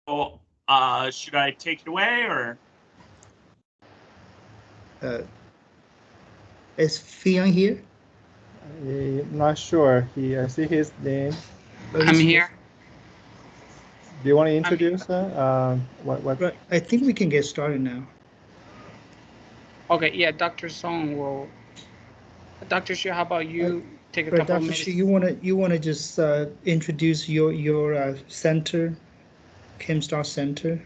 should I take it away or? Is Fion here? I'm not sure. I see his name. I'm here. Do you want to introduce her? What? Right. I think we can get started now. Okay, yeah, Dr. Song will. Dr. Xu, how about you take a couple Dr. of minutes? Xu, you wanna just introduce your center, ChemStar Center?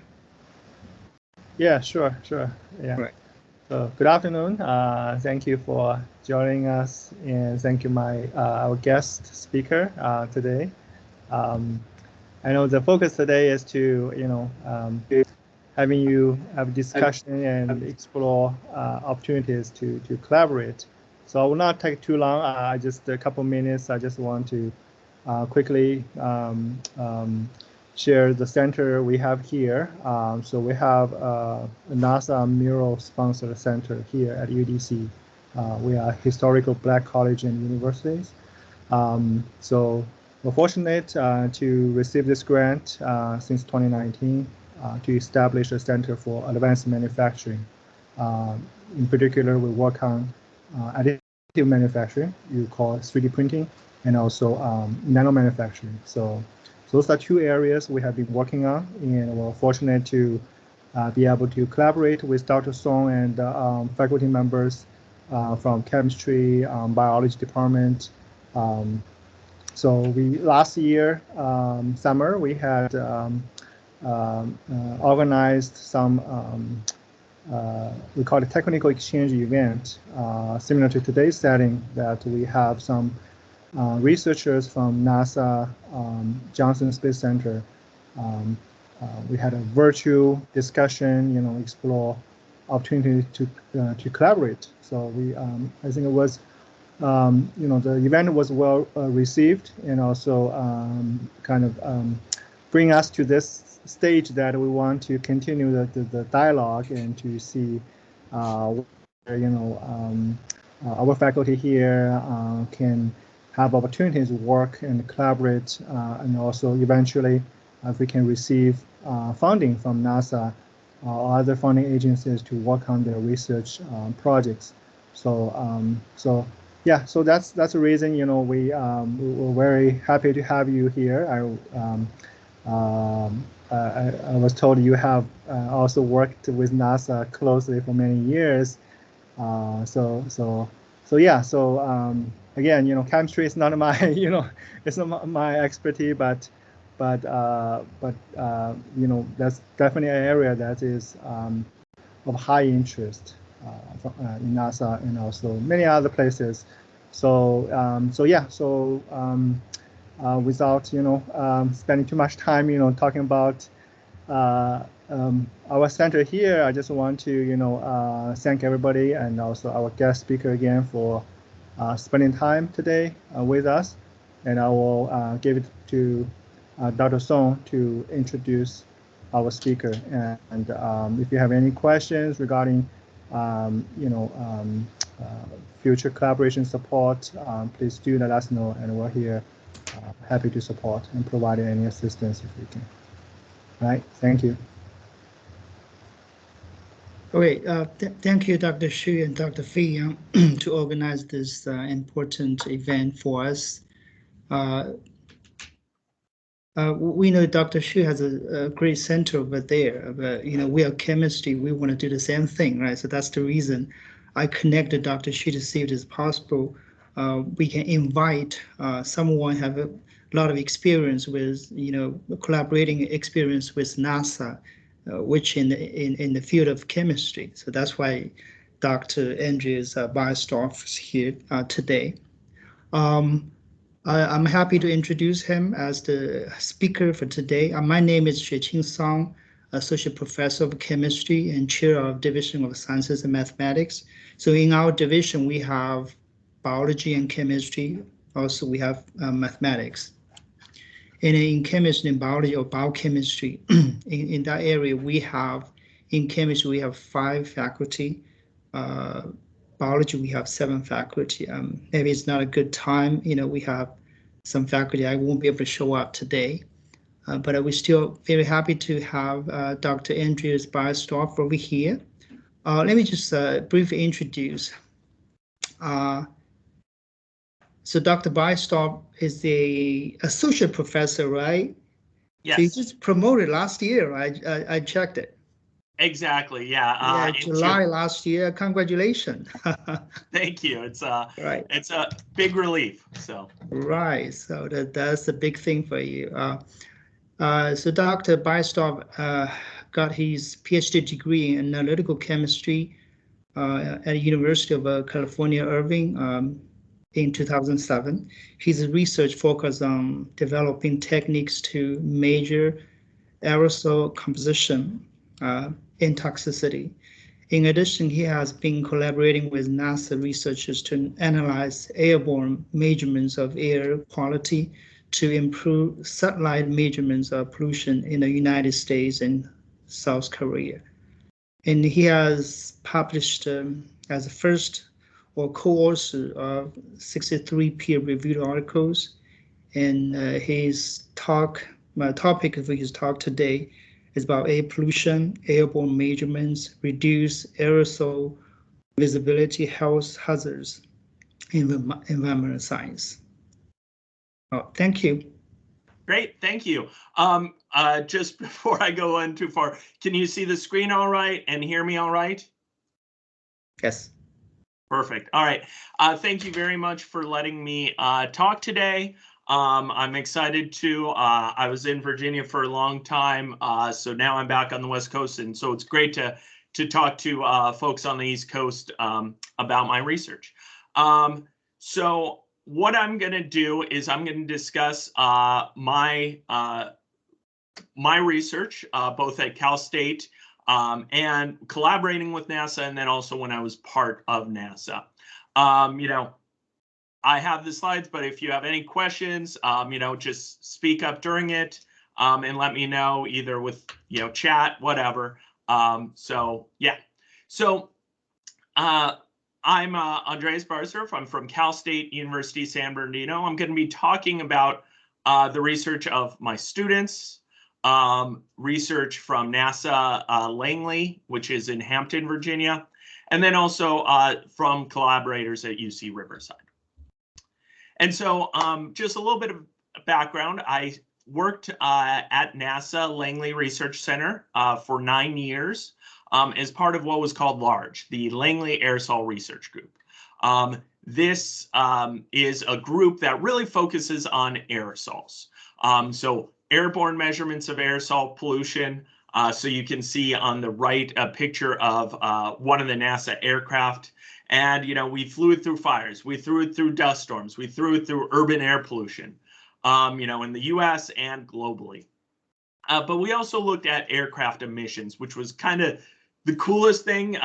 Yeah, sure. Yeah. Right. So good afternoon. Thank you for joining us, and thank you our guest speaker today. I know the focus today is to having you have a discussion and explore opportunities to collaborate. So I will not take too long. Just a couple minutes. I just want to quickly share the center we have here. So we have a NASA Mural sponsored center here at UDC. We are historical Black college and universities. So we're fortunate to receive this grant since 2019 to establish a center for advanced manufacturing. In particular, we work on additive manufacturing, you call it 3D printing, and also nano manufacturing. So those are two areas we have been working on, and we're fortunate to be able to collaborate with Dr. Song and faculty members from chemistry, biology department. So last year summer we had organized some we call it technical exchange event, similar to today's setting, that we have some researchers from NASA Johnson Space Center. We had a virtual discussion, explore opportunity to collaborate. So I think it was, the event was well received, and also bring us to this stage that we want to continue the dialogue and to see, our faculty here can have opportunities to work and collaborate, and also eventually, if we can receive funding from NASA or other funding agencies to work on their research projects. So yeah, so that's the reason we're very happy to have you here. I was told you have also worked with NASA closely for many years. Again, chemistry is not my it's not my expertise, but that's definitely an area that is of high interest in NASA and also many other places. Without spending too much time talking about our center here, I just want to thank everybody and also our guest speaker again for spending time today with us, and I will give it to Dr. Song to introduce our speaker. And if you have any questions regarding future collaboration support, please do let us know, and we're here happy to support and provide any assistance if we can. All right, thank you. Great. Thank you, Dr. Xu and Dr. Fei, to organize this important event for us. We know Dr. Xu has a great center over there, but we are chemistry. We want to do the same thing, right? So that's the reason I connected Dr. Xu to see if it's possible we can invite someone have a lot of experience with collaborating experience with NASA, which in the field of chemistry. So that's why Dr. Andreas Biesdorf is here today. I'm happy to introduce him as the speaker for today. My name is Xueqing Song, Associate Professor of Chemistry and Chair of Division of Sciences and Mathematics. So in our division, we have biology and chemistry. Also, we have mathematics. And in chemistry and biology or biochemistry, in that area, in chemistry, we have 5 faculty. Biology, we have 7 faculty. Maybe it's not a good time. We have some faculty I won't be able to show up today. but we're still very happy to have Dr. Andreas Beiersdorf over here. Let me just briefly introduce. So Dr. Beiersdorf is a associate professor, right? Yes. So you just promoted last year, right? I checked it. Exactly. Yeah. Yeah, July last year. Congratulations. Thank you. It's right. It's a big relief. So. Right. So that's a big thing for you. So Dr. Beiersdorf got his PhD degree in analytical chemistry at the University of California, Irvine in 2007. His research focused on developing techniques to measure aerosol composition and toxicity. In addition, he has been collaborating with NASA researchers to analyze airborne measurements of air quality to improve satellite measurements of pollution in the United States and South Korea. And he has published as a first or co-author of 63 peer-reviewed articles. And his topic for his talk today is about air pollution, airborne measurements, reduce aerosol visibility, health hazards in environmental science. Oh, thank you. Great, thank you. Just before I go on too far, can you see the screen all right and hear me all right? Yes. Perfect. All right. Thank you very much for letting me talk today. I'm excited to. I was in Virginia for a long time, so now I'm back on the West Coast, and so it's great to talk to folks on the East Coast about my research. So what I'm going to do is I'm going to discuss my research, both at Cal State and collaborating with NASA, and then also when I was part of NASA. You know, I have the slides, but if you have any questions, you know, just speak up during it and let me know either with, you know, chat, whatever. So yeah, so I'm Andreas Beiersdorf. I'm from Cal State University, San Bernardino. I'm going to be talking about the research of my students, research from NASA Langley, which is in Hampton, Virginia, and then also from collaborators at UC Riverside. And so just a little bit of background. I worked at NASA Langley Research Center for 9 years as part of what was called LARGE, the Langley Aerosol Research Group. This is a group that really focuses on aerosols. So airborne measurements of aerosol pollution. So you can see on the right a picture of one of the NASA aircraft. And, you know, we flew it through fires, we threw it through dust storms, we threw it through urban air pollution, you know, in the US and globally. But we also looked at aircraft emissions, which was kind of the coolest thing.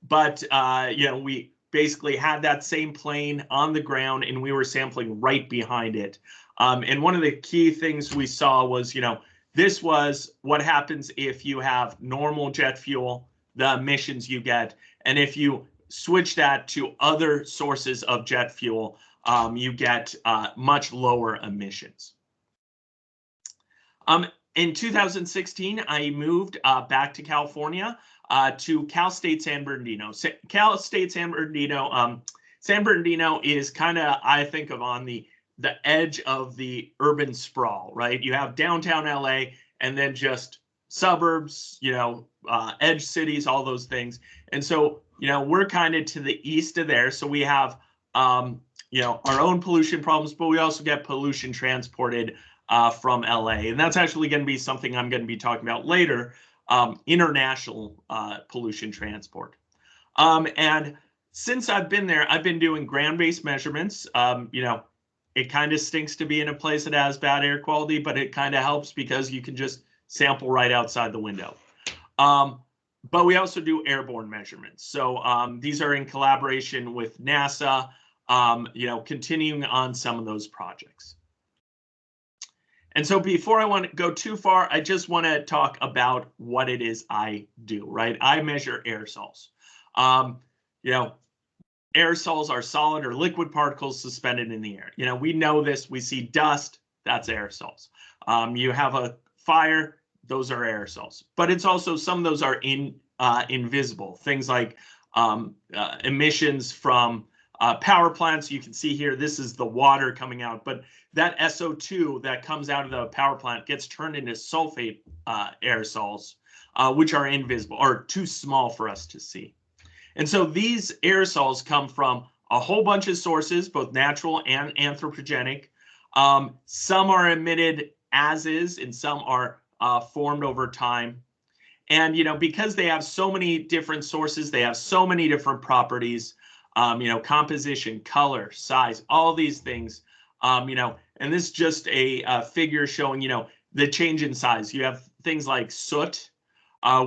But, you know, we basically had that same plane on the ground and we were sampling right behind it. And one of the key things we saw was, you know, this was what happens if you have normal jet fuel, the emissions you get. And if you switch that to other sources of jet fuel, you get much lower emissions. In 2016, I moved back to California to Cal State San Bernardino. Cal State San Bernardino, San Bernardino is kind of, I think of on the edge of the urban sprawl, right? You have downtown LA and then just suburbs, you know, edge cities, all those things. And so, you know, we're kind of to the east of there. So we have, you know, our own pollution problems, but we also get pollution transported from LA. And that's actually going to be something I'm going to be talking about later, international pollution transport. And since I've been there, I've been doing ground-based measurements. You know, it kind of stinks to be in a place that has bad air quality, but it kind of helps because you can just sample right outside the window. But we also do airborne measurements. So these are in collaboration with NASA, you know, continuing on some of those projects. And so before I want to go too far, I just want to talk about what it is I do, right? I measure aerosols. You know, aerosols are solid or liquid particles suspended in the air. You know, we know this, we see dust, that's aerosols. You have a fire, those are aerosols. But it's also, some of those are invisible. Things like emissions from power plants. You can see here, this is the water coming out, but that SO2 that comes out of the power plant gets turned into sulfate aerosols, which are invisible or too small for us to see. And so these aerosols come from a whole bunch of sources, both natural and anthropogenic. Some are emitted as is, and some are formed over time. And, you know, because they have so many different sources, they have so many different properties, you know, composition, color, size, all these things, you know, and this is just a figure showing, you know, the change in size. You have things like soot,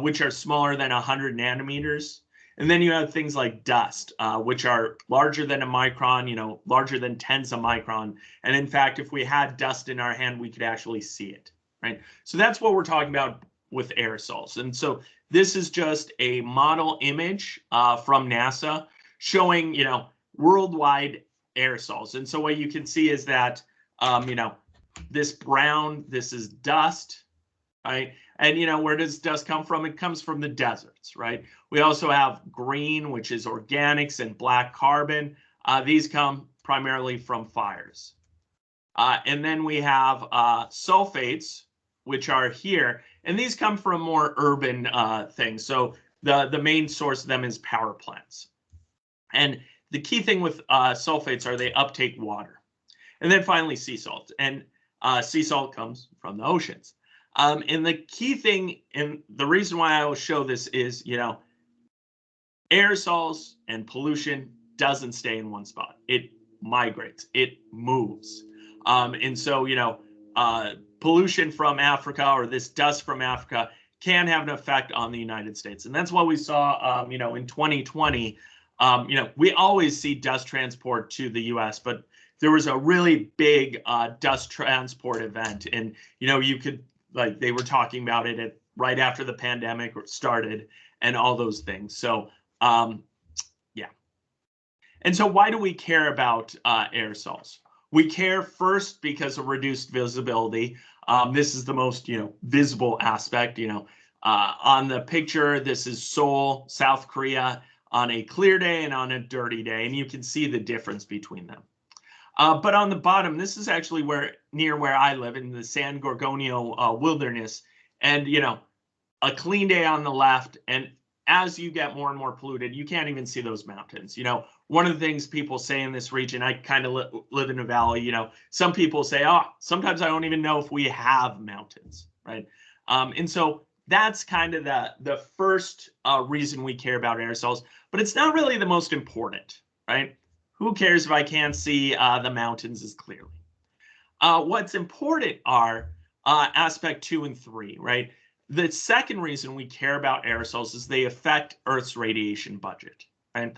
which are smaller than 100 nanometers. And then you have things like dust, which are larger than a micron, you know, larger than tens of micron. And in fact, if we had dust in our hand, we could actually see it, right? So that's what we're talking about with aerosols. And so this is just a model image from NASA showing, you know, worldwide aerosols. And so what you can see is that, you know, this brown, this is dust, right? And, you know, where does dust come from? It comes from the deserts, right? We also have green, which is organics, and black carbon. These come primarily from fires. And then we have sulfates, which are here. And these come from more urban things. So the main source of them is power plants. And the key thing with sulfates are they uptake water. And then finally, sea salt. And sea salt comes from the oceans. And the key thing, and the reason why I will show this is, you know, aerosols and pollution doesn't stay in one spot. It migrates, it moves. And so, you know, pollution from Africa, or this dust from Africa, can have an effect on the United States. And that's what we saw, you know, in 2020. You know, we always see dust transport to the US, but there was a really big dust transport event. And, you know, you could, like, they were talking about it right after the pandemic started and all those things. So, yeah. And so why do we care about aerosols? We care first because of reduced visibility. This is the most, you know, visible aspect. You know, on the picture, this is Seoul, South Korea, on a clear day and on a dirty day, and you can see the difference between them. But on the bottom, this is actually near where I live, in the San Gorgonio wilderness, and, you know, a clean day on the left, and as you get more and more polluted, you can't even see those mountains. You know, one of the things people say in this region, I kind of live in a valley, you know, some people say, oh, sometimes I don't even know if we have mountains, right? And so that's kind of the first reason we care about aerosols, but it's not really the most important, right? Who cares if I can't see the mountains as clearly? What's important are aspect 2 and 3, right? The second reason we care about aerosols is they affect Earth's radiation budget, right?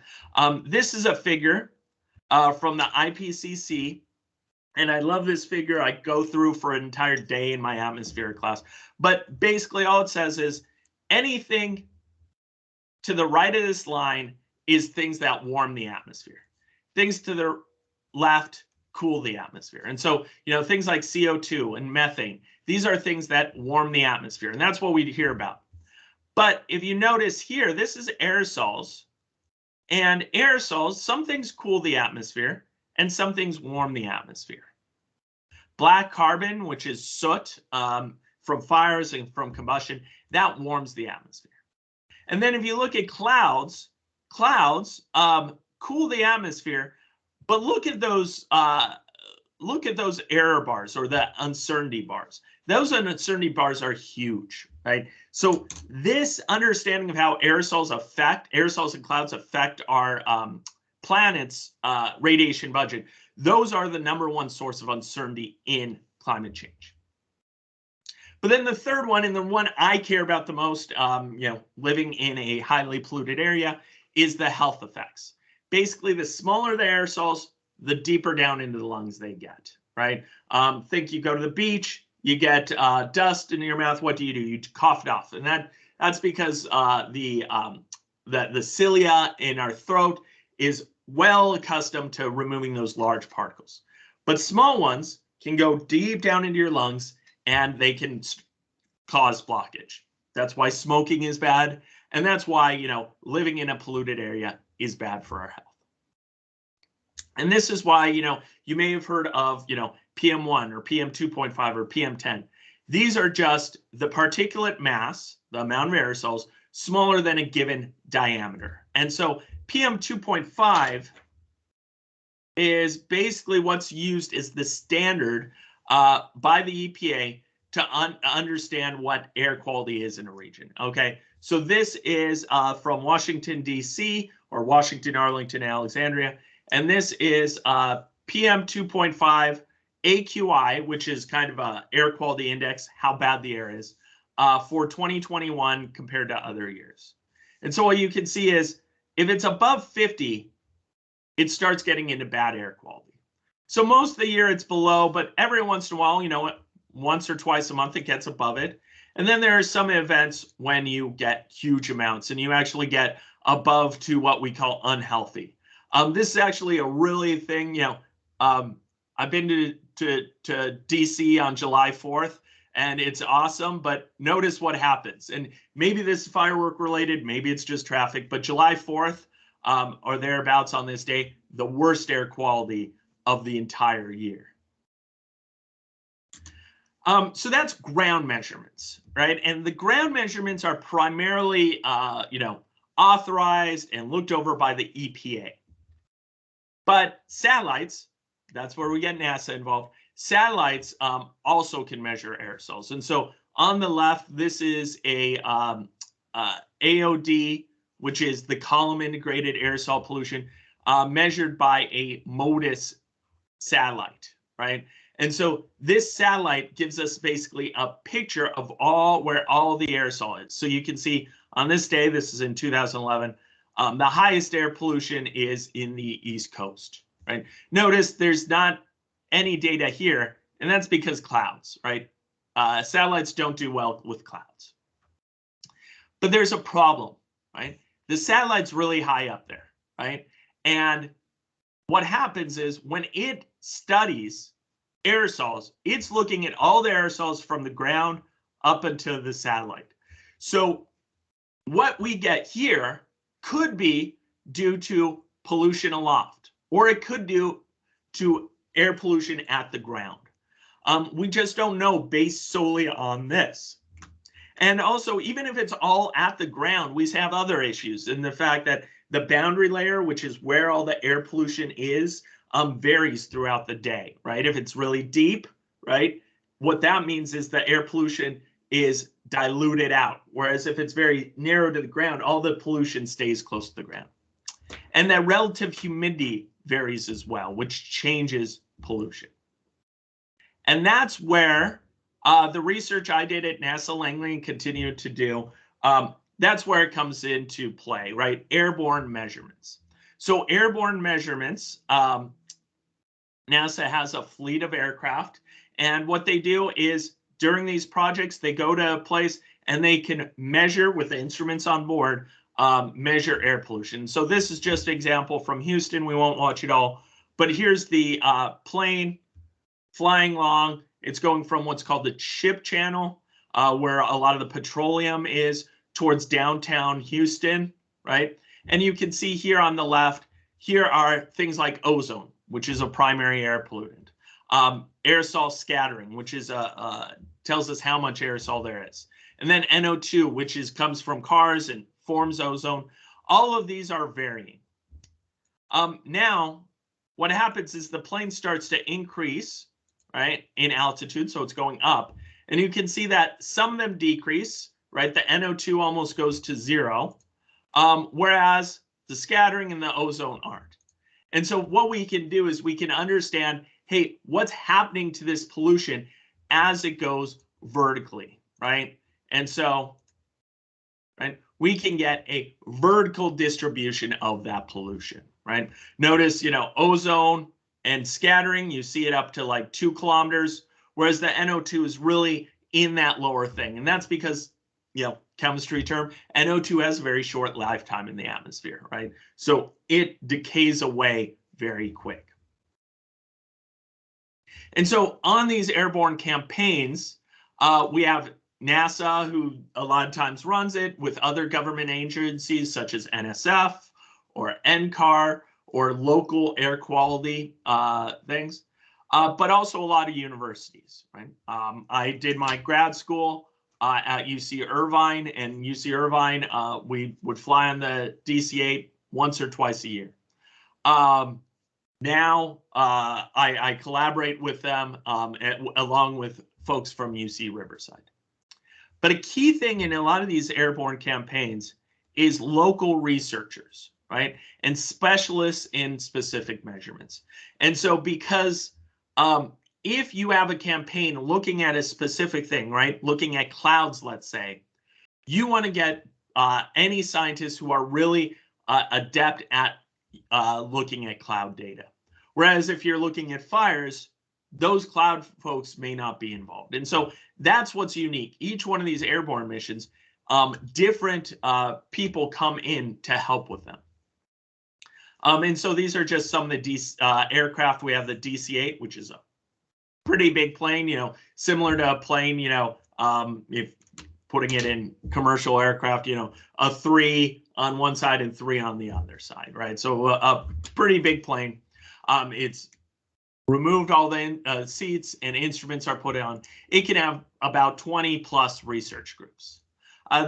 This is a figure from the IPCC, and I love this figure. I go through for an entire day in my atmospheric class, but basically all it says is anything to the right of this line is things that warm the atmosphere. Things to the left cool the atmosphere. And so, you know, things like CO2 and methane, these are things that warm the atmosphere, and that's what we hear about. But if you notice here, this is aerosols, and aerosols, some things cool the atmosphere and some things warm the atmosphere. Black carbon, which is soot from fires and from combustion, that warms the atmosphere. And then if you look at clouds cool the atmosphere, but look at those error bars, or the uncertainty bars. Those uncertainty bars are huge, right? So this understanding of how aerosols and clouds affect our planet's radiation budget, those are the #1 source of uncertainty in climate change. But then the third one, and the one I care about the most, you know, living in a highly polluted area, is the health effects. Basically, the smaller the aerosols, the deeper down into the lungs they get, right? Think you go to the beach, you get dust in your mouth. What do? You cough it off, and that's because the cilia in our throat is well accustomed to removing those large particles. But small ones can go deep down into your lungs and they can cause blockage. That's why smoking is bad, and that's why, you know, living in a polluted area is bad for our health. And this is why, you know, you may have heard of, you know, PM1 or PM2.5 or PM10. These are just the particulate mass, the amount of aerosols, smaller than a given diameter. And so PM2.5 is basically what's used as the standard by the EPA to understand what air quality is in a region. Okay, so this is from Washington, D.C., or Washington, Arlington, Alexandria. And this is PM2.5 AQI, which is kind of a air quality index, how bad the air is, for 2021 compared to other years. And so what you can see is if it's above 50, it starts getting into bad air quality. So most of the year it's below, but every once in a while, you know, once or twice a month it gets above it. And then there are some events when you get huge amounts and you actually get above to what we call unhealthy. This is actually a really thing, you know, I've been to DC on July 4th and it's awesome, but notice what happens. And maybe this is firework related, maybe it's just traffic, but July 4th or thereabouts on this day, the worst air quality of the entire year. So that's ground measurements, right? And the ground measurements are primarily, you know, authorized and looked over by the EPA. But satellites, that's where we get NASA involved. Satellites also can measure aerosols. And so on the left, this is a AOD, which is the column integrated aerosol pollution, measured by a MODIS satellite, right? And so this satellite gives us basically a picture of where all the aerosol is. So you can see on this day, this is in 2011, the highest air pollution is in the East Coast, right? Notice there's not any data here, and that's because clouds, right? Satellites don't do well with clouds. But there's a problem, right? The satellite's really high up there, right? And what happens is when it studies aerosols, it's looking at all the aerosols from the ground up until the satellite. So what we get here could be due to pollution aloft, or it could due to air pollution at the ground. We just don't know based solely on this. And also, even if it's all at the ground, we have other issues in the fact that the boundary layer, which is where all the air pollution is, varies throughout the day, right? If it's really deep, right, what that means is the air pollution is diluted out. Whereas if it's very narrow to the ground, all the pollution stays close to the ground. And that relative humidity varies as well, which changes pollution. And that's where the research I did at NASA Langley and continue to do, that's where it comes into play, right? Airborne measurements. So airborne measurements, NASA has a fleet of aircraft, and what they do is during these projects, they go to a place and they can measure with the instruments on board, measure air pollution. So this is just an example from Houston. We won't watch it all, but here's the plane flying along. It's going from what's called the Chip Channel, where a lot of the petroleum is, towards downtown Houston, right? And you can see here on the left, here are things like ozone, which is a primary air pollutant. Aerosol scattering, which is tells us how much aerosol there is. And then NO2, which comes from cars and forms ozone. All of these are varying. Now, what happens is the plane starts to increase, right, in altitude, so it's going up. And you can see that some of them decrease, right? The NO2 almost goes to zero, whereas the scattering and the ozone aren't. And so what we can do is we can understand, hey, what's happening to this pollution as it goes vertically, right? And so, right, we can get a vertical distribution of that pollution, right? Notice, you know, ozone and scattering, you see it up to like 2 kilometers, whereas the NO2 is really in that lower thing. And that's because, you know, chemistry term, NO2 has a very short lifetime in the atmosphere, right? So it decays away very quick. And so on these airborne campaigns, We have NASA, who a lot of times runs it, with other government agencies such as NSF or NCAR or local air quality things, but also a lot of universities, right? I did my grad school at UC Irvine, and UC Irvine, we would fly on the DC-8 once or twice a year. Now I collaborate with them along with folks from UC Riverside. But a key thing in a lot of these airborne campaigns is local researchers, right? And specialists in specific measurements. And so because if you have a campaign looking at a specific thing, right? Looking at clouds, let's say, you want to get any scientists who are really adept at looking at cloud data. Whereas if you're looking at fires, those cloud folks may not be involved. And so that's what's unique. Each one of these airborne missions, different people come in to help with them. And so these are just some of the aircraft. We have the DC-8, which is a pretty big plane, you know, similar to a plane, you know, if putting it in commercial aircraft, you know, a 3 on one side and 3 on the other side, right? So a pretty big plane. It's removed all the seats and instruments are put on. It can have about 20 plus research groups.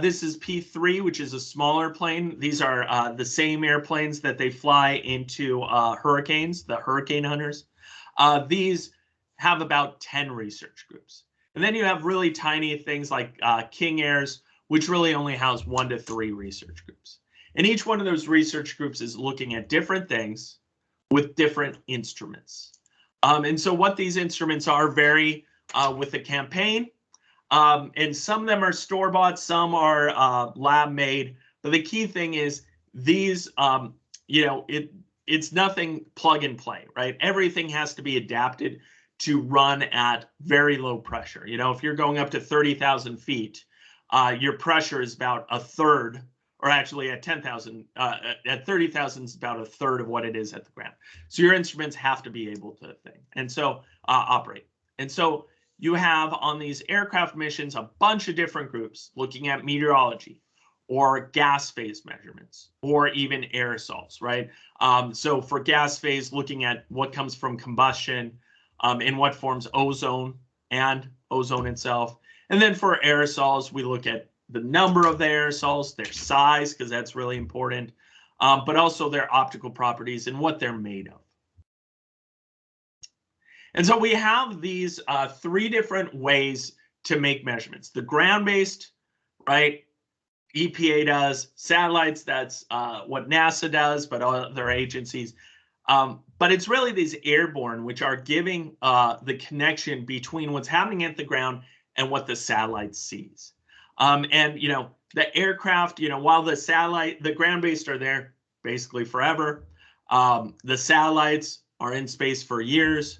This is P3, which is a smaller plane. These are the same airplanes that they fly into hurricanes, the hurricane hunters. These have about 10 research groups. And then you have really tiny things like King Airs, which really only house 1 to 3 research groups. And each one of those research groups is looking at different things with different instruments. And so what these instruments are vary with the campaign. And some of them are store-bought, some are lab-made. But the key thing is these, you know, it's nothing plug and play, right? Everything has to be adapted to run at very low pressure. You know, if you're going up to 30,000 feet, your pressure is about a third, or actually at 10,000, at 30,000 is about a third of what it is at the ground. So your instruments have to be able to operate. And so you have on these aircraft missions a bunch of different groups looking at meteorology or gas phase measurements or even aerosols, right? So for gas phase, looking at what comes from combustion, in what forms ozone and ozone itself. And then for aerosols, we look at the number of the aerosols, their size, because that's really important, but also their optical properties and what they're made of. And so we have these 3 different ways to make measurements. The ground-based, right? EPA does. Satellites, that's what NASA does, but other agencies. But it's really these airborne, which are giving the connection between what's happening at the ground and what the satellite sees. And, you know, the aircraft, you know, while the ground-based are there basically forever, the satellites are in space for years.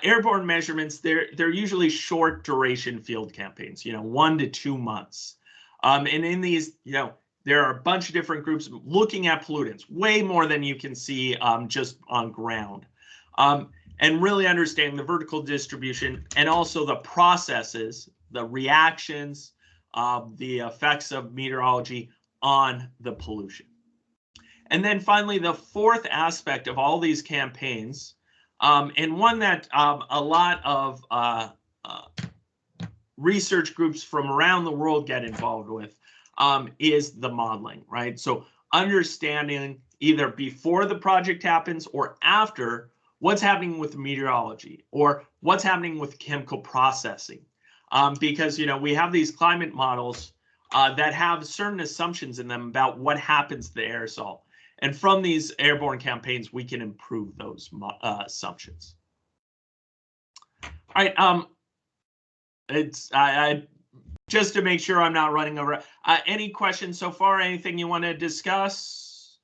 Airborne measurements, they're usually short duration field campaigns, you know, 1 to 2 months. And in these, you know, there are a bunch of different groups looking at pollutants, way more than you can see just on ground. And really understanding the vertical distribution and also the processes, the reactions, the effects of meteorology on the pollution. And then finally, the 4th aspect of all these campaigns, and one that a lot of research groups from around the world get involved with, is the modeling, right? So understanding either before the project happens or after what's happening with meteorology or what's happening with chemical processing. Because, you know, we have these climate models that have certain assumptions in them about what happens to the aerosol. And from these airborne campaigns, we can improve those assumptions. All right. Just to make sure I'm not running over. Any questions so far? Anything you want to discuss?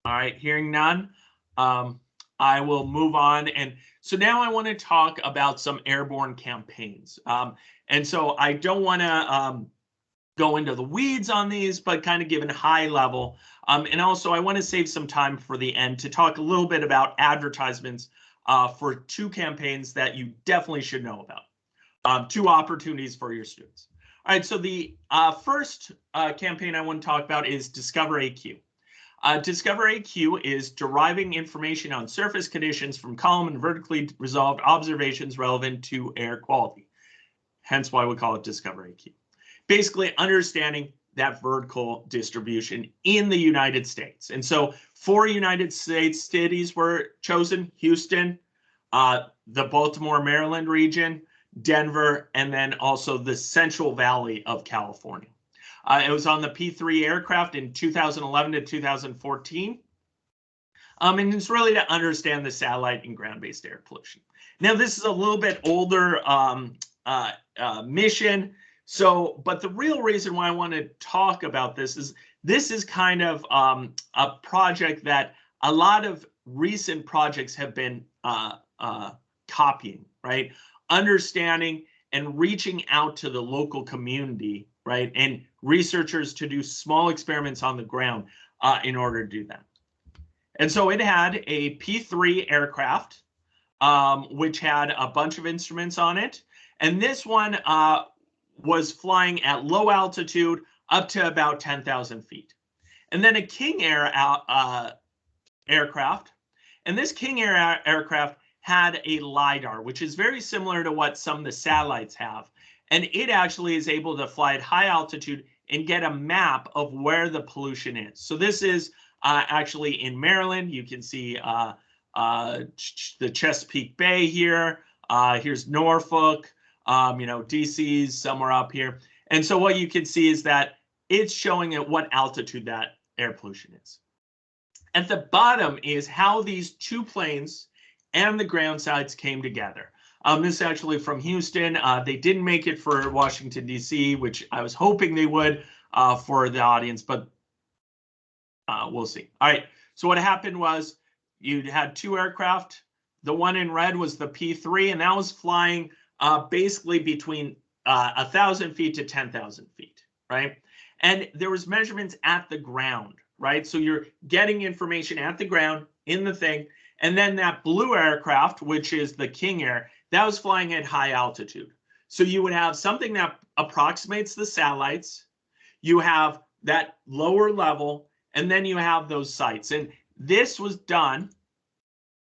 All right, hearing none, I will move on. And so now I want to talk about some airborne campaigns. And so I don't want to go into the weeds on these, but kind of give a high level. And also I want to save some time for the end to talk a little bit about advertisements for 2 campaigns that you definitely should know about. 2 opportunities for your students. All right, so the first campaign I want to talk about is Discover AQ. Discover AQ is deriving information on surface conditions from column and vertically resolved observations relevant to air quality. Hence why we call it Discover AQ. Basically understanding that vertical distribution in the United States. And so 4 United States cities were chosen: Houston, the Baltimore, Maryland region, Denver, and then also the Central Valley of California. It was on the P-3 aircraft in 2011 to 2014. And it's really to understand the satellite and ground-based air pollution. Now, this is a little bit older mission. So, but the real reason why I want to talk about this is kind of a project that a lot of recent projects have been copying, right? Understanding and reaching out to the local community, right? And researchers to do small experiments on the ground in order to do that. And so it had a P-3 aircraft, which had a bunch of instruments on it. And this one was flying at low altitude up to about 10,000 feet. And then a King Air aircraft. And this King Air aircraft had a LiDAR, which is very similar to what some of the satellites have. And it actually is able to fly at high altitude and get a map of where the pollution is. So this is actually in Maryland. You can see the Chesapeake Bay here. Here's Norfolk. DC's somewhere up here. And so what you can see is that it's showing at what altitude that air pollution is. At the bottom is how these 2 planes and the ground sites came together. This is actually from Houston. They didn't make it for Washington, D.C., which I was hoping they would for the audience, but we'll see. All right, so what happened was you had 2 aircraft. The one in red was the P-3, and that was flying basically between 1,000 feet to 10,000 feet, right? And there was measurements at the ground, right? So you're getting information at the ground in the thing. And then that blue aircraft, which is the King Air, that was flying at high altitude. So you would have something that approximates the satellites. You have that lower level, and then you have those sites. And this was done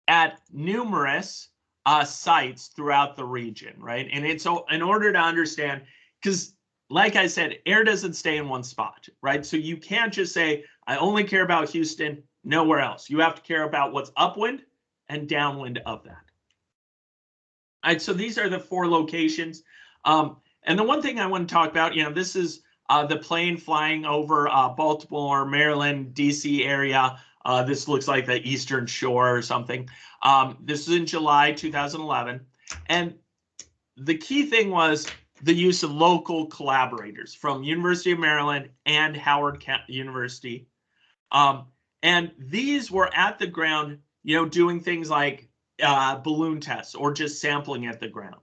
at numerous sites throughout the region, right? And it's so in order to understand, because like I said, air doesn't stay in one spot, right? So you can't just say, I only care about Houston, nowhere else. You have to care about what's upwind and downwind of that. All right, so these are the 4 locations. And the one thing I want to talk about, this is the plane flying over Baltimore, Maryland, DC area. This looks like the Eastern Shore or something. This is in July 2011. And the key thing was the use of local collaborators from University of Maryland and Howard University. And these were at the ground, doing things like balloon tests or just sampling at the ground.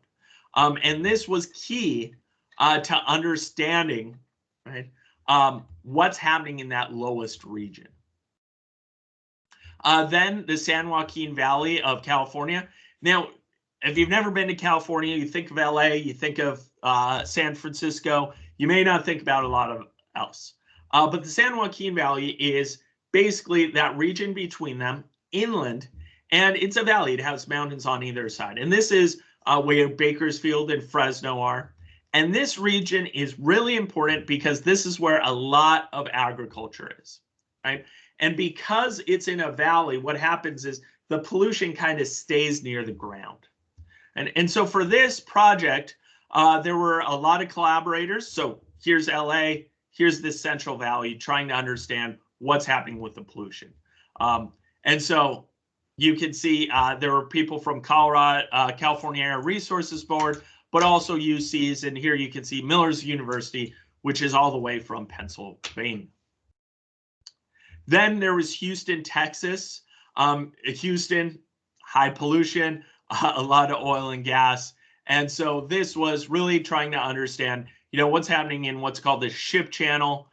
And this was key to understanding, right, what's happening in that lowest region. Then the San Joaquin Valley of California. Now, if you've never been to California, you think of LA, you think of San Francisco, you may not think about a lot of else. But the San Joaquin Valley is basically that region between them, inland, and it's a valley. It has mountains on either side. And this is where Bakersfield and Fresno are. And this region is really important because this is where a lot of agriculture is, right? And because it's in a valley, what happens is the pollution kind of stays near the ground. And so for this project, there were a lot of collaborators. So here's LA, here's the Central Valley, trying to understand what's happening with the pollution. And so you can see there were people from Colorado, California Air Resources Board, but also UCs. And here you can see Miller's University, which is all the way from Pennsylvania. Then there was Houston, Texas. Houston, high pollution, a lot of oil and gas. And so this was really trying to understand, what's happening in what's called the Ship Channel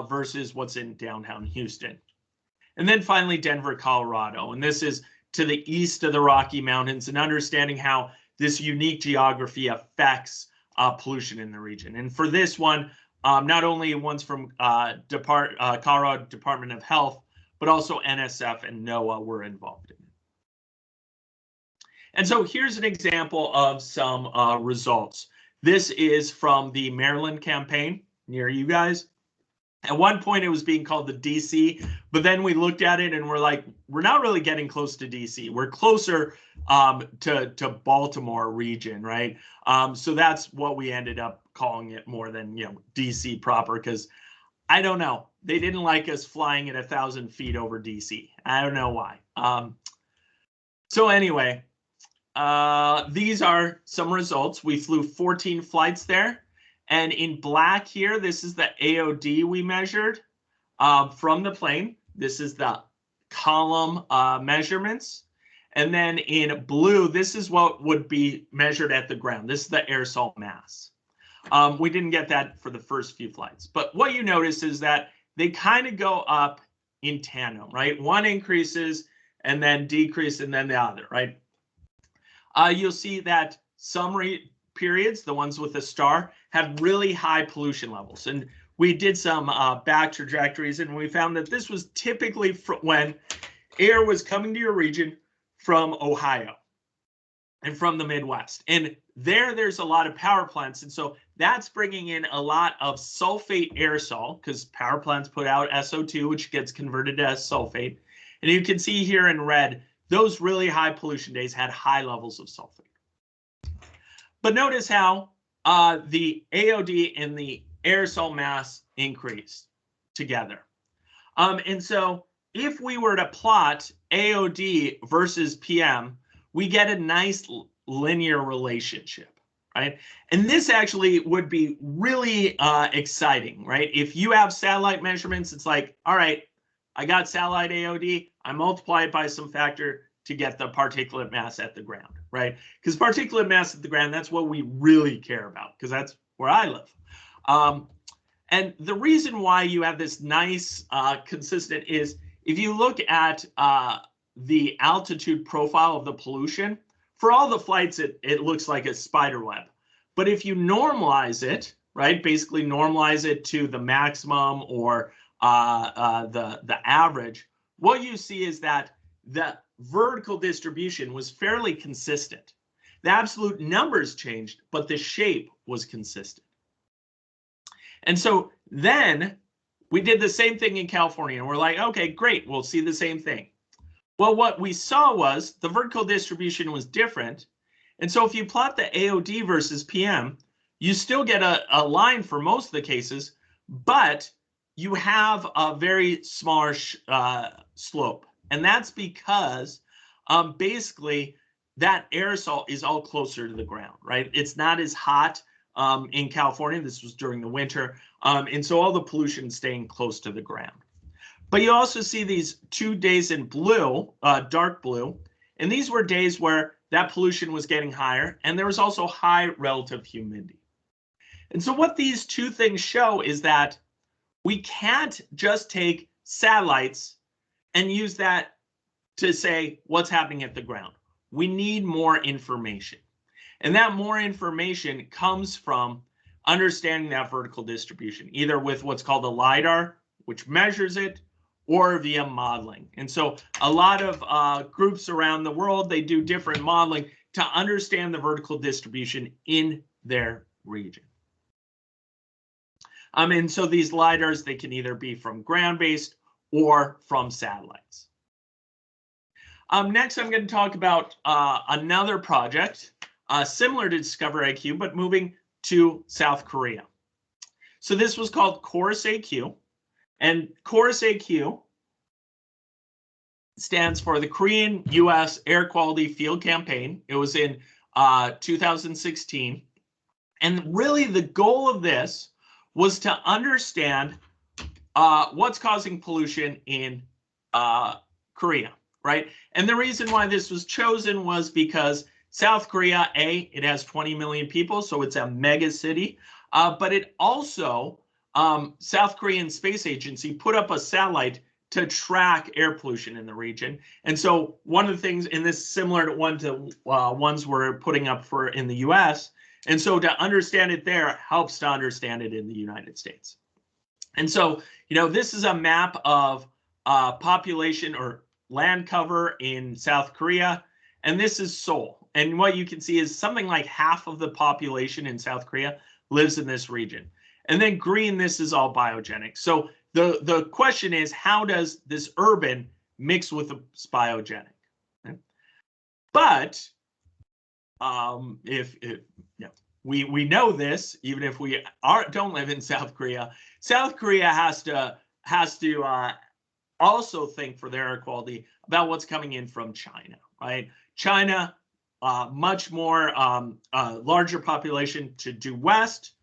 versus what's in downtown Houston. And then finally, Denver, Colorado. And this is to the east of the Rocky Mountains and understanding how this unique geography affects pollution in the region. And for this one, not only ones from Colorado Department of Health, but also NSF and NOAA were involved in it. And so here's an example of some results. This is from the Maryland campaign near you guys. At one point, it was being called the DC, but then we looked at it and we're like, we're not really getting close to DC. We're closer to Baltimore region, right? So that's what we ended up calling it more than, DC proper, because I don't know. They didn't like us flying at 1,000 feet over DC. I don't know why. So anyway, these are some results. We flew 14 flights there. And in black here, this is the AOD we measured from the plane. This is the column measurements. And then in blue, this is what would be measured at the ground. This is the aerosol mass. We didn't get that for the first few flights. But what you notice is that they kind of go up in tandem, right? One increases and then decrease and then the other, right? You'll see that some periods, the ones with a star, have really high pollution levels. And we did some back trajectories, and we found that this was typically when air was coming to your region from Ohio and from the Midwest. And there's a lot of power plants. And so that's bringing in a lot of sulfate aerosol, because power plants put out SO2, which gets converted to sulfate. And you can see here in red, those really high pollution days had high levels of sulfate. But notice how the AOD and the aerosol mass increased together. And so if we were to plot AOD versus PM, we get a nice linear relationship, right? And this actually would be really exciting, right? If you have satellite measurements, it's like, all right, I got satellite AOD, I multiply it by some factor to get the particulate mass at the ground, right? Because particulate mass at the ground, that's what we really care about, because that's where I live. And the reason why you have this nice consistent is if you look at the altitude profile of the pollution, for all the flights, it looks like a spider web. But if you normalize it, right, basically normalize it to the maximum or the average, what you see is that the vertical distribution was fairly consistent. The absolute numbers changed, but the shape was consistent. And so then we did the same thing in California, and we're like, okay, great, we'll see the same thing. Well, what we saw was the vertical distribution was different. And so if you plot the AOD versus PM, you still get a line for most of the cases, but you have a very smaller slope. And that's because basically that aerosol is all closer to the ground, right? It's not as hot in California. This was during the winter. And so all the pollution is staying close to the ground. But you also see these 2 days in blue, dark blue, and these were days where that pollution was getting higher, and there was also high relative humidity. And so what these two things show is that we can't just take satellites and use that to say what's happening at the ground. We need more information. And that more information comes from understanding that vertical distribution, either with what's called a LiDAR, which measures it, or via modeling. And so a lot of groups around the world, they do different modeling to understand the vertical distribution in their region. And so these LiDARs, they can either be from ground-based or from satellites. Next, I'm going to talk about another project similar to Discover IQ, but moving to South Korea. So this was called Chorus AQ, and Chorus AQ stands for the Korean U.S. Air Quality Field Campaign. It was in 2016, and really the goal of this was to understand what's causing pollution in Korea, right? And the reason why this was chosen was because South Korea, it has 20 million people, so it's a mega city, but it also, South Korean Space Agency put up a satellite to track air pollution in the region. And so one of the things, and this is similar to ones we're putting up for in the US, and so to understand it there helps to understand it in the United States. And so, this is a map of population or land cover in South Korea, and this is Seoul. And what you can see is something like half of the population in South Korea lives in this region. And then green, this is all biogenic. So the question is, how does this urban mix with the biogenic? Okay. But we know this, even if we don't live in South Korea. South Korea has to also think for their air quality about what's coming in from China, right? China, much more larger population to due west.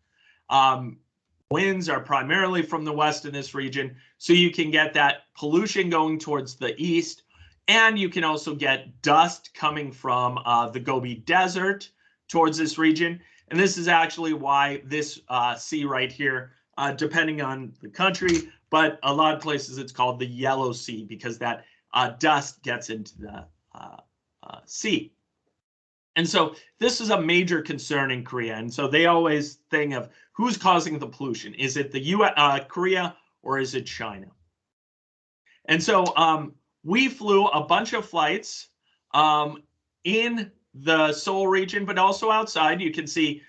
Winds are primarily from the west in this region, so you can get that pollution going towards the east, and you can also get dust coming from the Gobi Desert towards this region. And this is actually why this sea right here, depending on the country, but a lot of places it's called the Yellow Sea, because that dust gets into the sea. And so this is a major concern in Korea. And so they always think of who's causing the pollution. Is it the Korea, or is it China? And so we flew a bunch of flights in the Seoul region, but also outside. You can see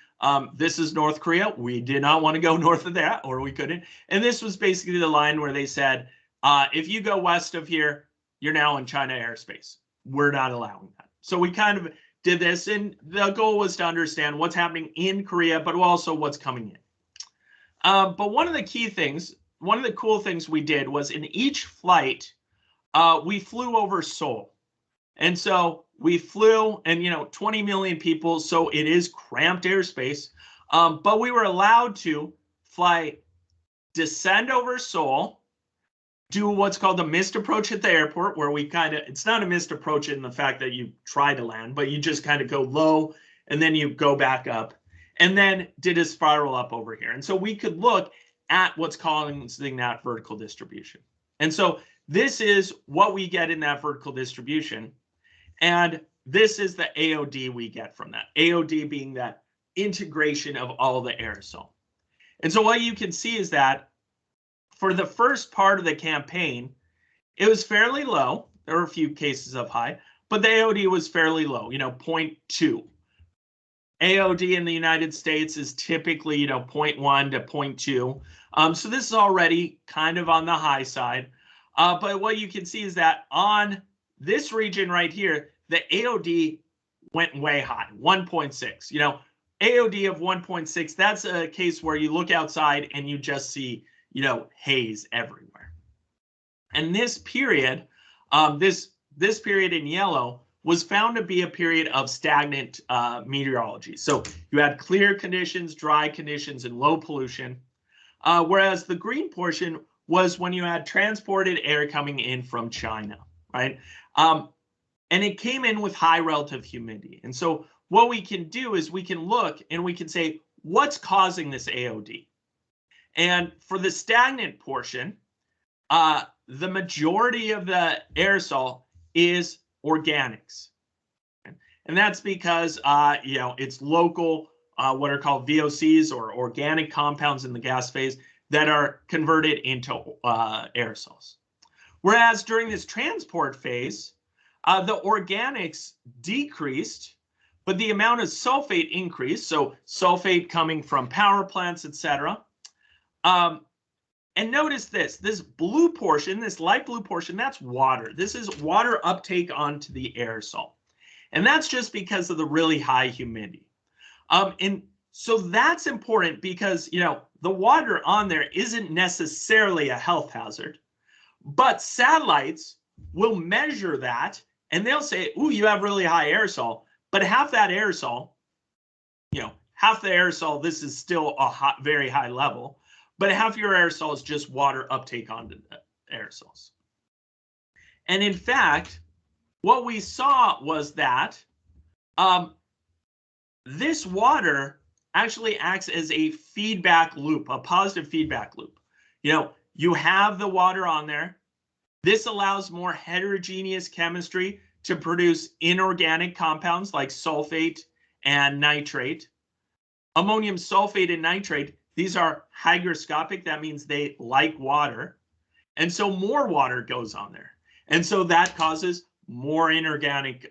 this is North Korea. We did not want to go north of that, or we couldn't. And this was basically the line where they said, if you go west of here, you're now in China airspace. We're not allowing that. So we kind of did this, and the goal was to understand what's happening in Korea, but also what's coming in. But one of the key things, one of the cool things we did was in each flight, we flew over Seoul. And so we flew, and 20 million people, so it is cramped airspace, but we were allowed to descend over Seoul, do what's called the missed approach at the airport, where we it's not a missed approach in the fact that you try to land, but you just kind of go low and then you go back up, and then did a spiral up over here. And so we could look at what's causing that vertical distribution. And so this is what we get in that vertical distribution. And this is the AOD we get from that. AOD being that integration of all the aerosol. And so what you can see is that for the first part of the campaign, it was fairly low. There were a few cases of high, but the AOD was fairly low, 0.2. AOD in the United States is typically, 0.1 to 0.2. So this is already kind of on the high side. But what you can see is that on this region right here, the AOD went way high, 1.6. AOD of 1.6, that's a case where you look outside and you just see haze everywhere. And this period, this period in yellow was found to be a period of stagnant meteorology. So you had clear conditions, dry conditions, and low pollution. Whereas the green portion was when you had transported air coming in from China, right? And it came in with high relative humidity. And so what we can do is we can look and we can say, what's causing this AOD? And for the stagnant portion, the majority of the aerosol is organics. And that's because, it's local, what are called VOCs, or organic compounds in the gas phase, that are converted into aerosols. Whereas during this transport phase, the organics decreased, but the amount of sulfate increased. So sulfate coming from power plants, etc. And notice this blue portion, this light blue portion, that's water. This is water uptake onto the aerosol. And that's just because of the really high humidity. And so that's important because, the water on there isn't necessarily a health hazard, but satellites will measure that and they'll say, ooh, you have really high aerosol, but half that aerosol, half the aerosol, this is still a very high level, but half your aerosol is just water uptake onto the aerosols. And in fact, what we saw was that this water actually acts as a feedback loop, a positive feedback loop. You have the water on there, This allows more heterogeneous chemistry to produce inorganic compounds like sulfate and nitrate. Ammonium sulfate and nitrate, these are hygroscopic. That means they like water. And so more water goes on there. And so that causes more inorganic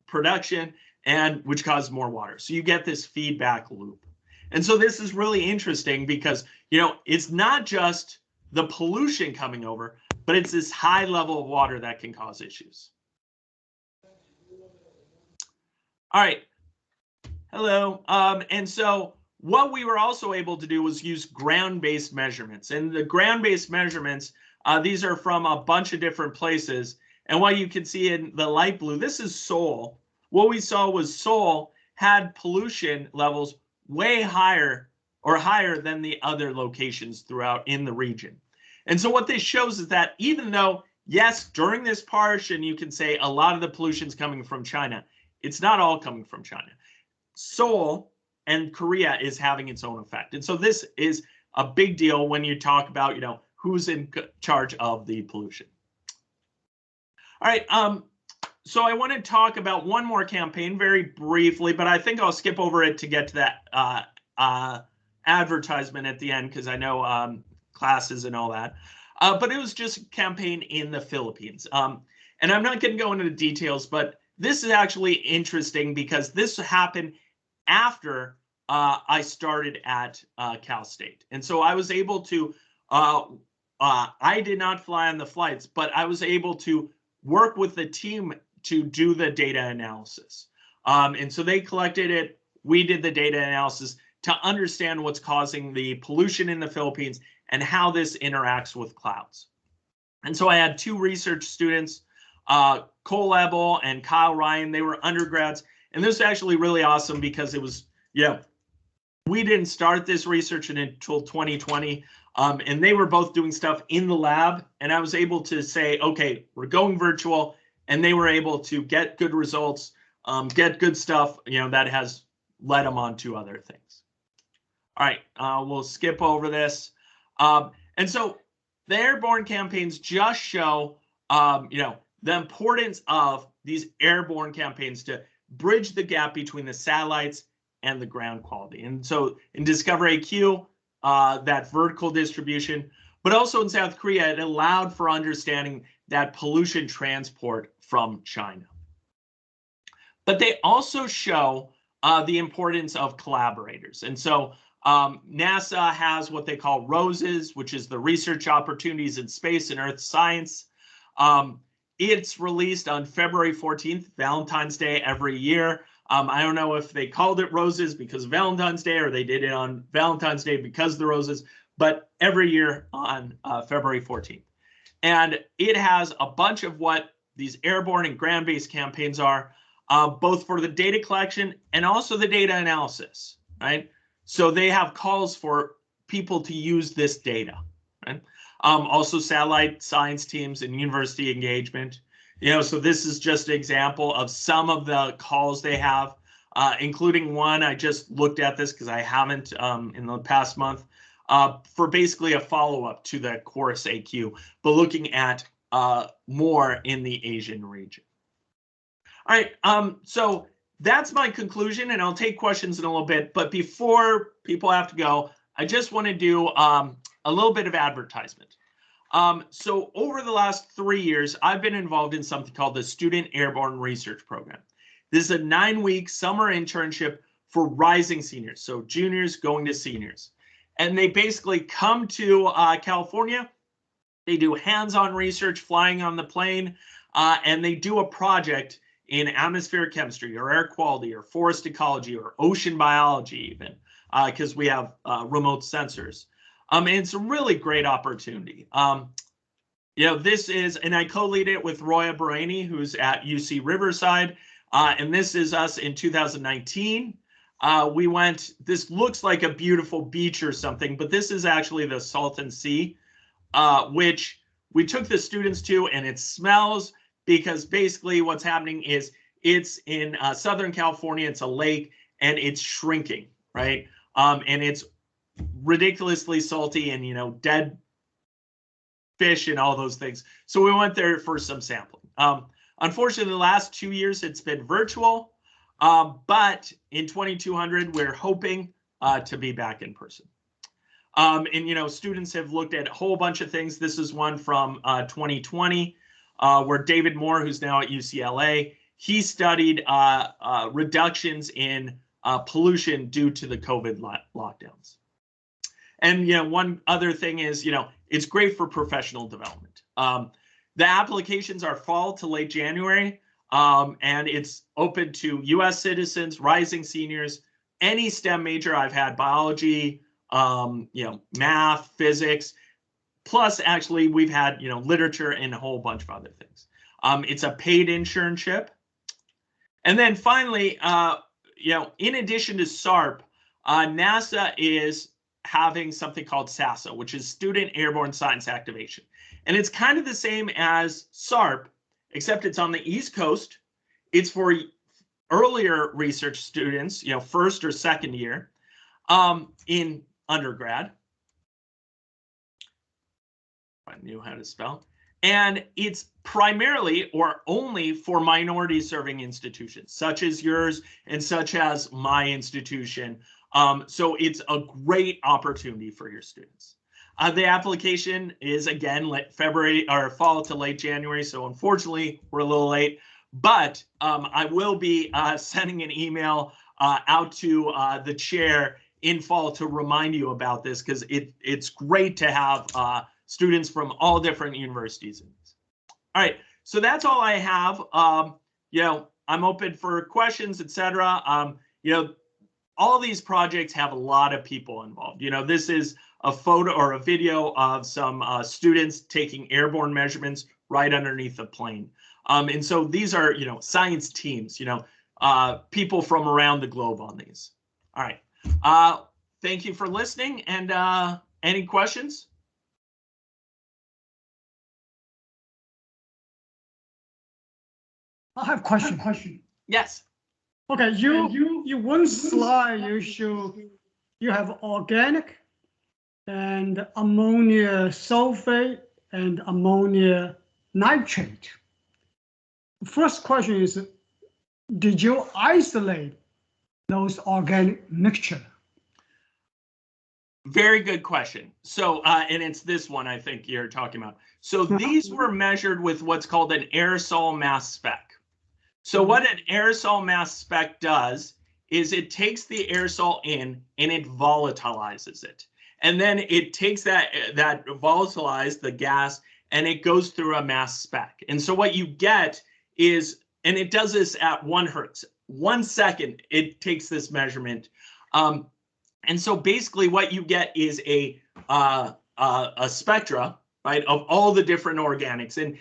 production, and which causes more water. So you get this feedback loop. And so this is really interesting because, it's not just the pollution coming over, but it's this high level of water that can cause issues. All right. Hello. And so what we were also able to do was use ground-based measurements. And the ground-based measurements, these are from a bunch of different places. And what you can see in the light blue, this is Seoul. What we saw was Seoul had pollution levels way higher or higher than the other locations throughout in the region. And so what this shows is that even though, yes, during this portion, you can say a lot of the pollution is coming from China, it's not all coming from China. Seoul and Korea is having its own effect. And so this is a big deal when you talk about, who's in charge of the pollution. All right, so I want to talk about one more campaign very briefly, but I think I'll skip over it to get to that advertisement at the end because I know classes and all that. But it was just a campaign in the Philippines. And I'm not going to go into the details, but this is actually interesting because this happened after I started at Cal State. And so I was able to, I did not fly on the flights, but I was able to work with the team to do the data analysis. And so they collected it. We did the data analysis to understand what's causing the pollution in the Philippines and how this interacts with clouds. And so I had two research students, Cole Ebel and Kyle Ryan. They were undergrads. And this was actually really awesome because it was, we didn't start this research until 2020. And they were both doing stuff in the lab. And I was able to say, okay, we're going virtual. And they were able to get good results, get good stuff, that has led them on to other things. All right, we'll skip over this. And so the airborne campaigns just show, the importance of these airborne campaigns to bridge the gap between the satellites and the ground quality. And so in Discover AQ, that vertical distribution, but also in South Korea, it allowed for understanding that pollution transport from China. But they also show the importance of collaborators. And so NASA has what they call ROSES, which is the Research Opportunities in Space and Earth Science. It's released on February 14th, Valentine's Day every year. I don't know if they called it ROSES because of Valentine's Day or they did it on Valentine's Day because of the roses, but every year on February 14th. And it has a bunch of what these airborne and ground-based campaigns are, both for the data collection and also the data analysis, right? So they have calls for people to use this data, right? Also satellite science teams and university engagement. So this is just an example of some of the calls they have, including one, I just looked at this because I haven't in the past month, for basically a follow-up to the course AQ, but looking at more in the Asian region. All right, so that's my conclusion, and I'll take questions in a little bit. But before people have to go, I just want to do a little bit of advertisement. So over the last 3 years, I've been involved in something called the Student Airborne Research Program. This is a 9-week summer internship for rising seniors, so juniors going to seniors. And they basically come to California. They do hands-on research flying on the plane, and they do a project in atmospheric chemistry or air quality or forest ecology or ocean biology even, because we have remote sensors. And it's a really great opportunity. This is, and I co-lead it with Roya Barani, who's at UC Riverside. And this is us in 2019. We went, this looks like a beautiful beach or something, but this is actually the Salton Sea, which we took the students to, and it smells because basically what's happening is it's in Southern California, it's a lake, and it's shrinking, right? And it's ridiculously salty and, dead fish and all those things. So we went there for some sampling. Unfortunately, the last 2 years it's been virtual, but in 2200 we're hoping to be back in person. And students have looked at a whole bunch of things. This is one from 2020, where David Moore, who's now at UCLA, he studied reductions in pollution due to the COVID lockdowns. And one other thing is, it's great for professional development. The applications are fall to late January, and it's open to U.S. citizens, rising seniors, any STEM major. I've had biology, math, physics, plus actually we've had, literature and a whole bunch of other things. It's a paid internship. And then finally, in addition to SARP, NASA is having something called SASA, which is Student Airborne Science Activation. And it's kind of the same as SARP, except it's on the East Coast. It's for earlier research students, first or second year in undergrad. I knew how to spell. And it's primarily or only for minority serving institutions, such as yours and such as my institution. So it's a great opportunity for your students. The application is, again, February or fall to late January. So unfortunately, we're a little late. But I will be sending an email out to the chair in fall to remind you about this, because it's great to have students from all different universities in this. All right, so that's all I have. I'm open for questions, etc. All these projects have a lot of people involved. This is a photo or a video of some students taking airborne measurements right underneath the plane. And so these are, science teams, people from around the globe on these. All right. Thank you for listening. And any questions? I have a question. Yes. Okay, you one slide you show you have organic and ammonia sulfate and ammonia nitrate. First question is, did you isolate those organic mixture? Very good question. So, and it's this one I think you're talking about. So these were measured with what's called an aerosol mass spec. So what an aerosol mass spec does is it takes the aerosol in and it volatilizes it. And then it takes that volatilized, the gas, and it goes through a mass spec. And so what you get is, and it does this at 1 hertz, 1 second, it takes this measurement. And so basically what you get is a spectra, right, of all the different organics. And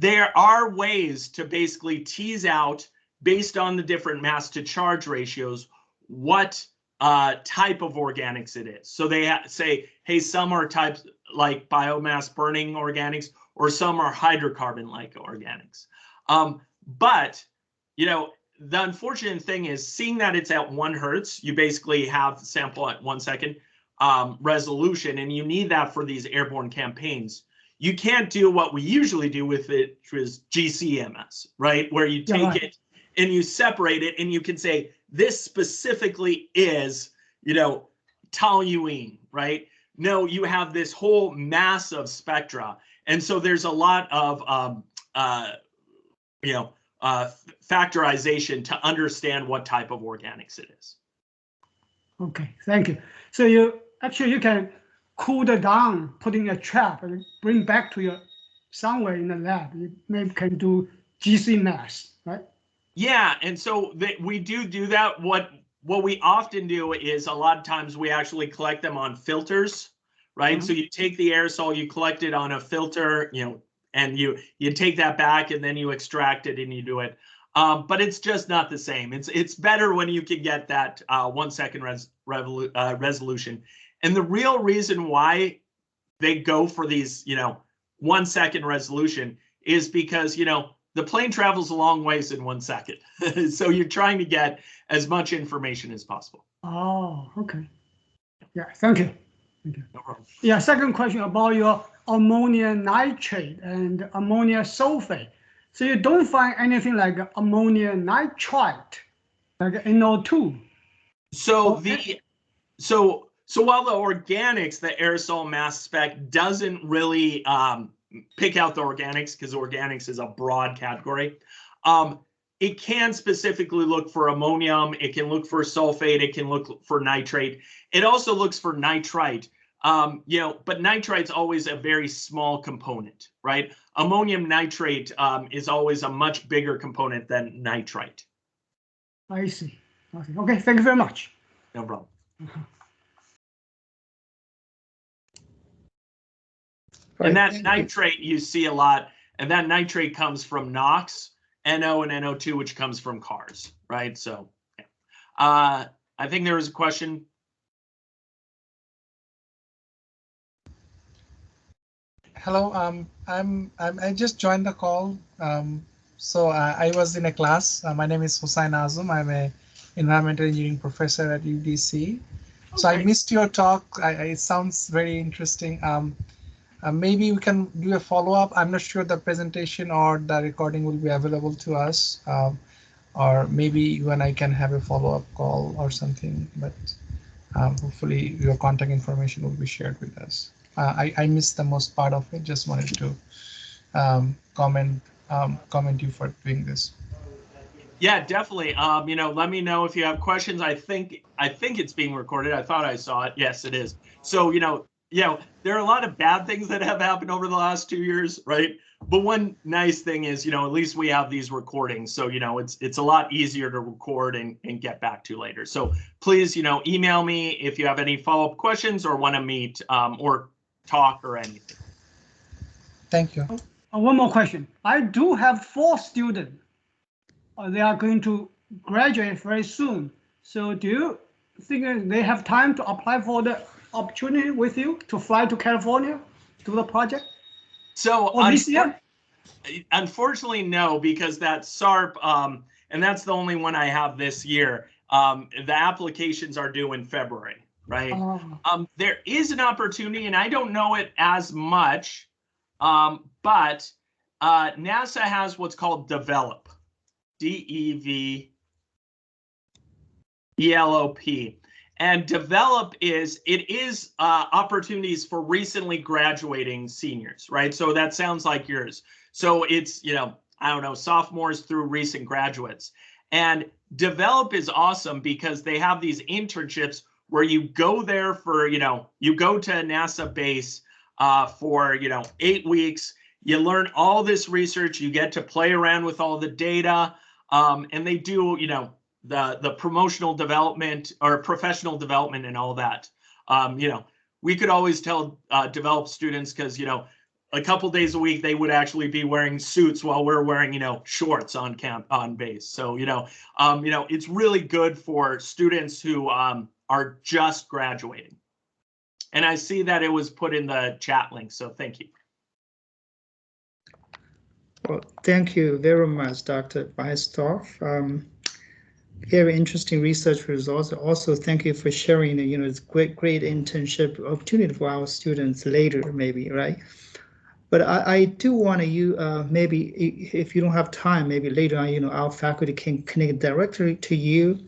there are ways to basically tease out, based on the different mass to charge ratios, what type of organics it is. So they say, hey, some are types like biomass burning organics, or some are hydrocarbon-like organics. But, the unfortunate thing is, seeing that it's at 1 hertz, you basically have the sample at 1 second resolution, and you need that for these airborne campaigns. You can't do what we usually do with it, which is GCMS, right? Where you take it and you separate it, and you can say, this specifically is, toluene, right? No, you have this whole mass of spectra. And so there's a lot of, factorization to understand what type of organics it is. Okay, thank you. So you can cool it down, put in a trap, and bring back to your somewhere in the lab. You maybe can do GC mass, right? Yeah, and so we do that. What we often do is, a lot of times we actually collect them on filters, right? So you take the aerosol, you collect it on a filter, and you take that back, and then you extract it and you do it. But it's just not the same. It's better when you can get that 1 second resolution. And the real reason why they go for these, 1 second resolution is because, the plane travels a long ways in 1 second. So you're trying to get as much information as possible. Oh, okay. Yeah, thank you. No problem. Yeah, second question about your ammonia nitrate and ammonia sulfate. So you don't find anything like ammonia nitrite, like NO2. So Okay. so while the organics, the aerosol mass spec doesn't really pick out the organics, because organics is a broad category, it can specifically look for ammonium, it can look for sulfate, it can look for nitrate. It also looks for nitrite. But nitrite's always a very small component, right? Ammonium nitrate is always a much bigger component than nitrite. I see. Okay, thank you very much. No problem. And that nitrate you see a lot, and that nitrate comes from NOx, NO, and NO2, which comes from cars, right? So, yeah. I think there was a question. Hello, I just joined the call. So I was in a class. My name is Hussain Azum. I'm a environmental engineering professor at UDC. So I missed your talk. It sounds very interesting. Maybe we can do a follow-up. I'm not sure the presentation or the recording will be available to us, or maybe when I can have a follow-up call or something. But hopefully your contact information will be shared with us. I missed the most part of it. Just wanted to comment you for doing this. Yeah, definitely. Let me know if you have questions. I think it's being recorded. I thought I saw it. Yes, it is. So, there are a lot of bad things that have happened over the last 2 years, right? But one nice thing is, at least we have these recordings. So, it's a lot easier to record and get back to later. So please, email me if you have any follow-up questions or want to meet or talk or anything. Thank you. One more question. I do have 4 students. They are going to graduate very soon. So do you think they have time to apply for the opportunity with you to fly to California to the project? So this year? Unfortunately, no, because that SARP, and that's the only one I have this year. The applications are due in February, right? There is an opportunity, and I don't know it as much, but NASA has what's called DEVELOP, DEVELOP. And DEVELOP is opportunities for recently graduating seniors, right? So that sounds like yours. So it's, I don't know, sophomores through recent graduates. And DEVELOP is awesome because they have these internships where you go there for, you go to a NASA base for, 8 weeks. You learn all this research. You get to play around with all the data. And they do, the promotional development or professional development and all that. We could always tell develop students because, a couple days a week they would actually be wearing suits while we're wearing, shorts on base. So, it's really good for students who are just graduating. And I see that it was put in the chat link, so thank you. Well, thank you very much, Dr. Weisdorf. Very interesting research results. Also, thank you for sharing, it's great internship opportunity for our students later, maybe, right? But I do want to, maybe if you don't have time, maybe later on, our faculty can connect directly to you,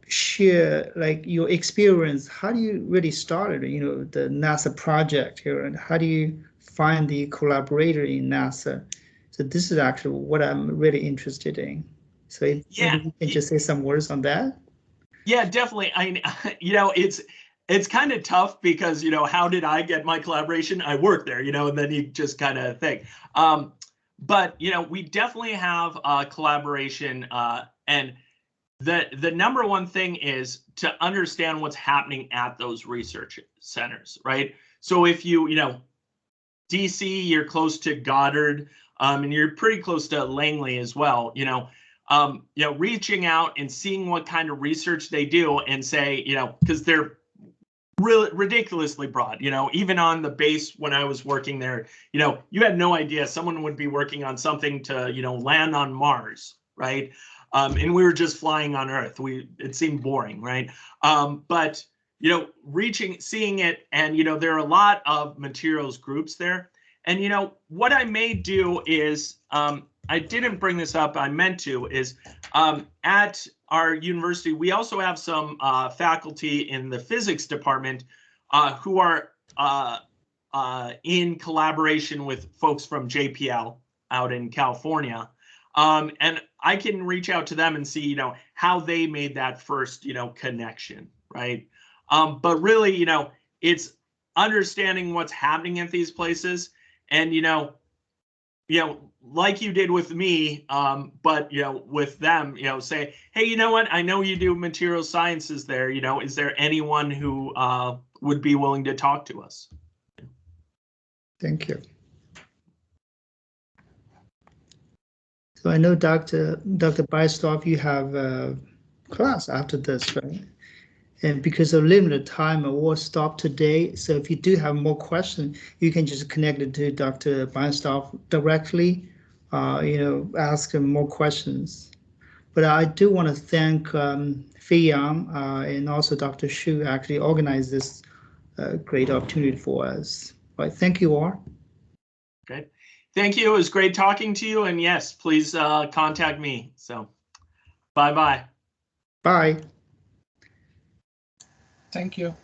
share like your experience. How do you really start, the NASA project here, and how do you find the collaborator in NASA? So this is actually what I'm really interested in. So yeah, you can just say some words on that. Yeah, definitely. It's kind of tough because, how did I get my collaboration? I work there, and then you just kind of think. But, we definitely have a collaboration. And the number one thing is to understand what's happening at those research centers, right? So if you, DC, you're close to Goddard, and you're pretty close to Langley as well, reaching out and seeing what kind of research they do and say, because they're really ridiculously broad, even on the base when I was working there, you had no idea someone would be working on something to, land on Mars, right? And we were just flying on Earth. It seemed boring, right? But, seeing it, and, there are a lot of materials groups there. And, what I may do is, I didn't bring this up, I meant to, is at our university, we also have some faculty in the physics department who are in collaboration with folks from JPL out in California. And I can reach out to them and see, how they made that first, connection, right? But really, it's understanding what's happening at these places, and, like you did with me, but, with them, say, hey, you know what? I know you do material sciences there, is there anyone who would be willing to talk to us? Thank you. So I know Dr. Beistorff, you have a class after this, right? And because of limited time, I will stop today. So if you do have more questions, you can just connect it to Dr. Beistorff directly, ask him more questions. But I do want to thank Fei Yang and also Dr. Xu actually organized this great opportunity for us. All right, thank you all. Okay. Thank you. It was great talking to you. And yes, please contact me. So bye-bye. Bye. Thank you.